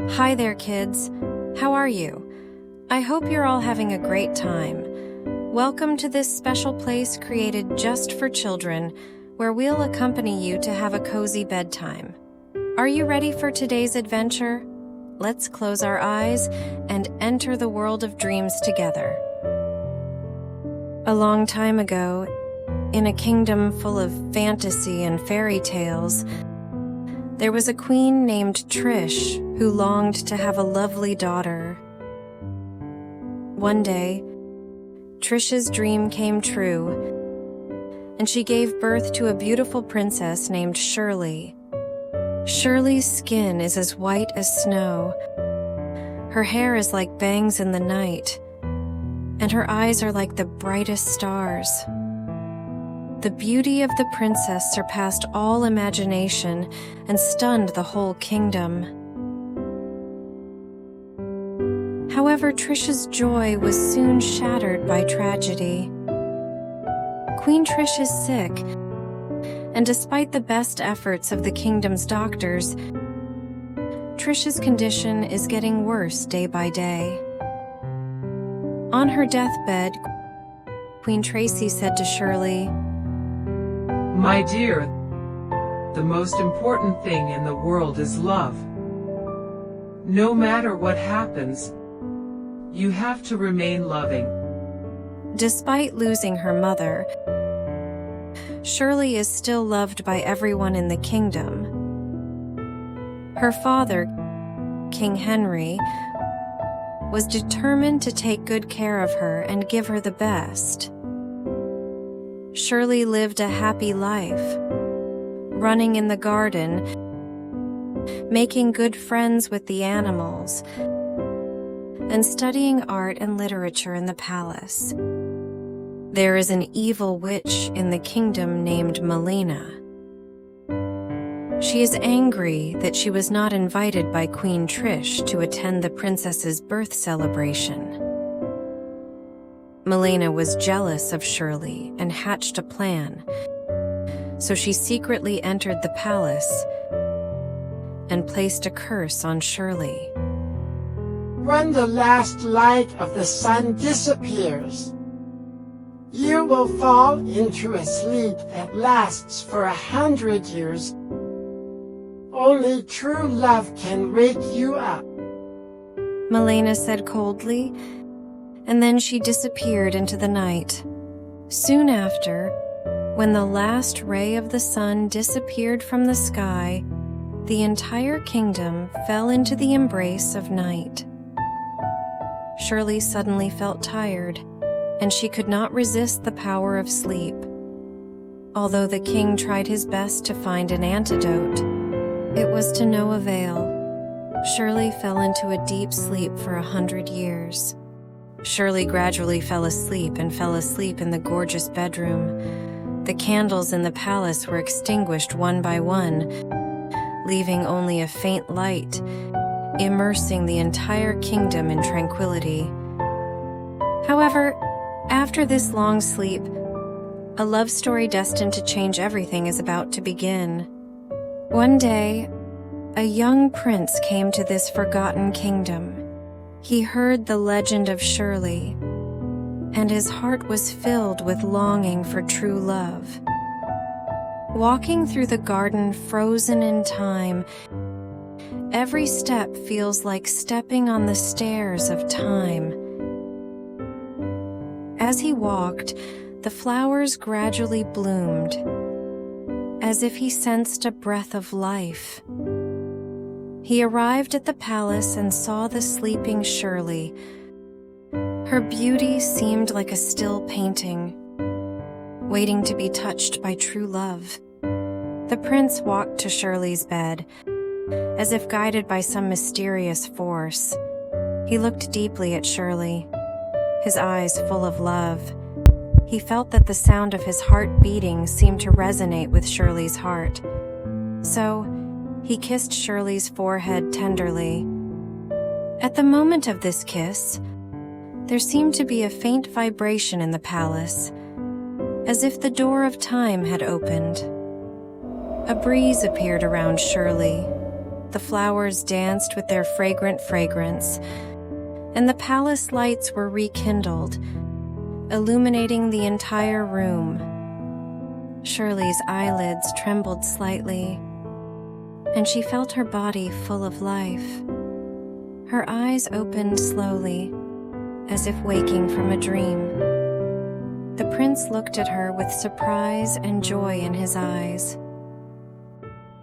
Hi there, kids. How are you? I hope you're all having a great time. Welcome to this special place created just for children, where we'll accompany you to have a cozy bedtime. Are you ready for today's adventure? Let's close our eyes and enter the world of dreams together. A long time ago, in a kingdom full of fantasy and fairy tales, there was a queen named Trish who longed to have a lovely daughter. One day, Trish's dream came true, and she gave birth to a beautiful princess named Shirley. Shirley's skin is as white as snow. Her hair is like bangs in the night, and her eyes are like the brightest stars. The beauty of the princess surpassed all imagination and stunned the whole kingdom. However, Trish's joy was soon shattered by tragedy. Queen Trish is sick, and despite the best efforts of the kingdom's doctors, Trish's condition is getting worse day by day. On her deathbed, Queen Tracy said to Shirley, "My dear, the most important thing in the world is love. No matter what happens, you have to remain loving." Despite losing her mother, Shirley is still loved by everyone in the kingdom. Her father, King Henry, was determined to take good care of her and give her the best. Shirley lived a happy life, running in the garden, making good friends with the animals, and studying art and literature in the palace. There is an evil witch in the kingdom named Melina. She is angry that she was not invited by Queen Trish to attend the princess's birth celebration. Melina was jealous of Shirley and hatched a plan, so she secretly entered the palace and placed a curse on Shirley. When the last light of the sun disappears, you will fall into a sleep that lasts for 100 years. Only true love can wake you up, Melina said coldly, and then she disappeared into the night. Soon after, when the last ray of the sun disappeared from the sky, the entire kingdom fell into the embrace of night. Shirley suddenly felt tired, and she could not resist the power of sleep. Although the king tried his best to find an antidote, it was to no avail. Shirley fell into a deep sleep for 100 years. Shirley gradually fell asleep in the gorgeous bedroom. The candles in the palace were extinguished one by one, leaving only a faint light, immersing the entire kingdom in tranquility. However, after this long sleep, a love story destined to change everything is about to begin. One day, a young prince came to this forgotten kingdom. He heard the legend of Shirley, and his heart was filled with longing for true love. Walking through the garden frozen in time, every step feels like stepping on the stairs of time. As he walked, the flowers gradually bloomed, as if he sensed a breath of life. He arrived at the palace and saw the sleeping Shirley. Her beauty seemed like a still painting, waiting to be touched by true love. The prince walked to Shirley's bed, as if guided by some mysterious force. He looked deeply at Shirley, his eyes full of love. He felt that the sound of his heart beating seemed to resonate with Shirley's heart. So, he kissed Shirley's forehead tenderly. At the moment of this kiss, there seemed to be a faint vibration in the palace, as if the door of time had opened. A breeze appeared around Shirley, the flowers danced with their fragrant fragrance, and the palace lights were rekindled, illuminating the entire room. Shirley's eyelids trembled slightly, and she felt her body full of life. Her eyes opened slowly, as if waking from a dream. The prince looked at her with surprise and joy in his eyes.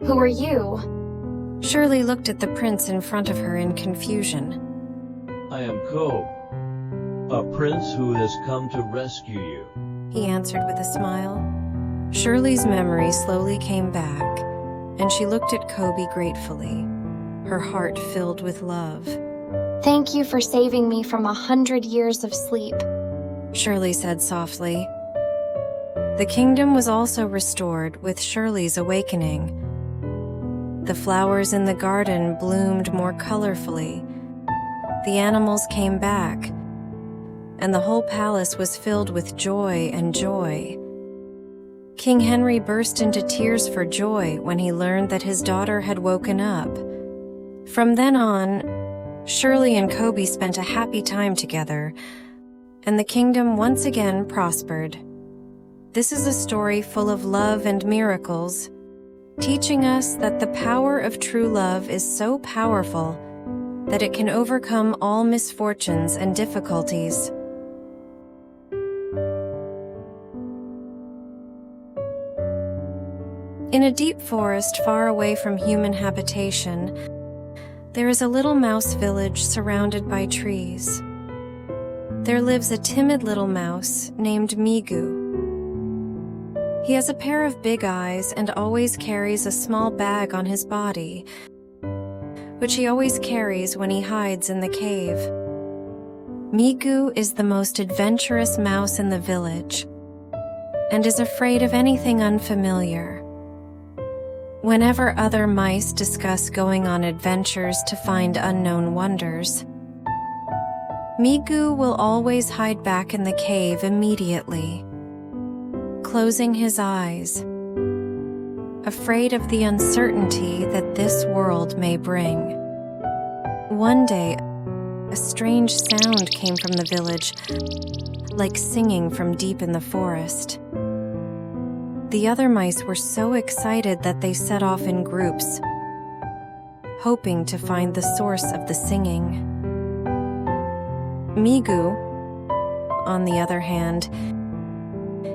Who are you? Shirley looked at the prince in front of her in confusion. I am Cobb, a prince who has come to rescue you. He answered with a smile. Shirley's memory slowly came back, and she looked at Kobe gratefully, her heart filled with love. Thank you for saving me from 100 years of sleep. Shirley said softly. The kingdom was also restored with Shirley's awakening. The flowers in the garden bloomed more colorfully. The animals came back, and the whole palace was filled with joy and joy. King Henry burst into tears for joy when he learned that his daughter had woken up. From then on, Shirley and Kobe spent a happy time together, and the kingdom once again prospered. This is a story full of love and miracles, teaching us that the power of true love is so powerful that it can overcome all misfortunes and difficulties. In a deep forest far away from human habitation, there is a little mouse village surrounded by trees. There lives a timid little mouse named Migu. He has a pair of big eyes and always carries a small bag on his body, which he always carries when he hides in the cave. Migu is the most adventurous mouse in the village and is afraid of anything unfamiliar. Whenever other mice discuss going on adventures to find unknown wonders, Migu will always hide back in the cave immediately, closing his eyes, afraid of the uncertainty that this world may bring. One day, a strange sound came from the village, like singing from deep in the forest. The other mice were so excited that they set off in groups, hoping to find the source of the singing. Migu, on the other hand,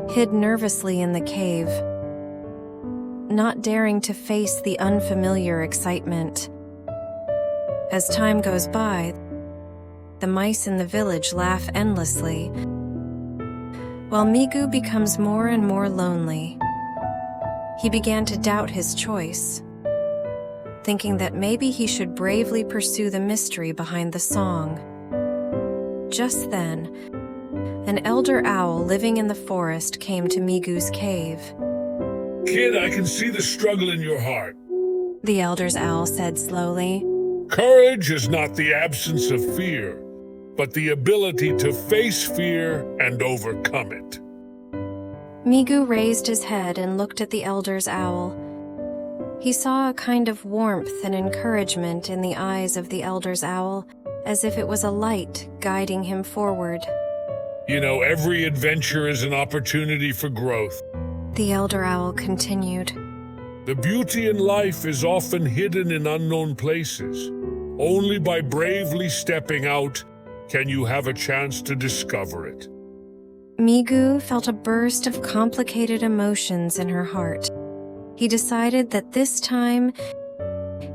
hid nervously in the cave, not daring to face the unfamiliar excitement. As time goes by, the mice in the village laugh endlessly, while Migu becomes more and more lonely. He began to doubt his choice, thinking that maybe he should bravely pursue the mystery behind the song. Just then, an elder owl living in the forest came to Migu's cave. Kid, I can see the struggle in your heart. The elder's owl said slowly. Courage is not the absence of fear, but the ability to face fear and overcome it. Migu raised his head and looked at the elder's owl. He saw a kind of warmth and encouragement in the eyes of the elder's owl, as if it was a light guiding him forward. You know, every adventure is an opportunity for growth. The elder owl continued. The beauty in life is often hidden in unknown places. Only by bravely stepping out can you have a chance to discover it. Migu felt a burst of complicated emotions in her heart. He decided that this time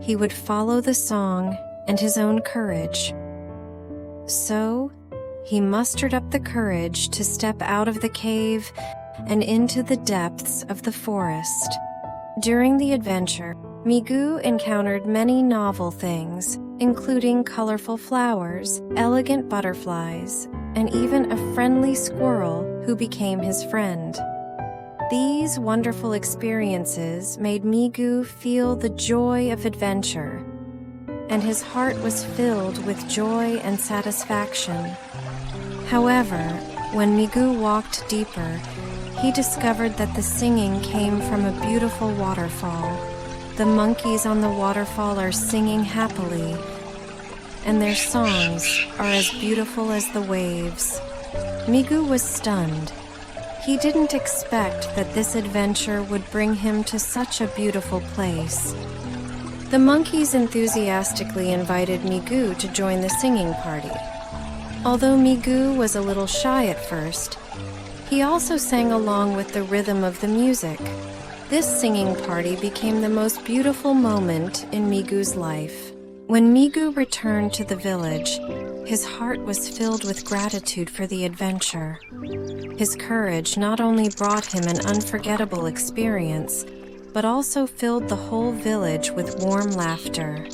he would follow the song and his own courage. So, he mustered up the courage to step out of the cave and into the depths of the forest. During the adventure, Migu encountered many novel things, including colorful flowers, elegant butterflies, and even a friendly squirrel who became his friend. These wonderful experiences made Migu feel the joy of adventure, and his heart was filled with joy and satisfaction. However, when Migu walked deeper, he discovered that the singing came from a beautiful waterfall. the monkeys on the waterfall are singing happily, and their songs are as beautiful as the waves. Migu was stunned. He didn't expect that this adventure would bring him to such a beautiful place. The monkeys enthusiastically invited Migu to join the singing party. Although Migu was a little shy at first, he also sang along with the rhythm of the music. This singing party became the most beautiful moment in Migu's life. When Migu returned to the village, his heart was filled with gratitude for the adventure. His courage not only brought him an unforgettable experience, but also filled the whole village with warm laughter.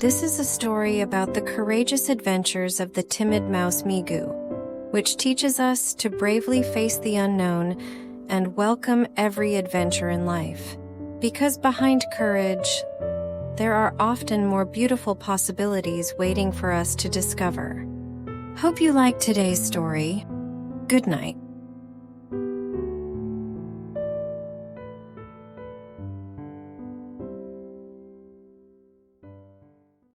This is a story about the courageous adventures of the timid mouse Migu, which teaches us to bravely face the unknown and welcome every adventure in life. Because behind courage, there are often more beautiful possibilities waiting for us to discover. Hope you liked today's story. Good night.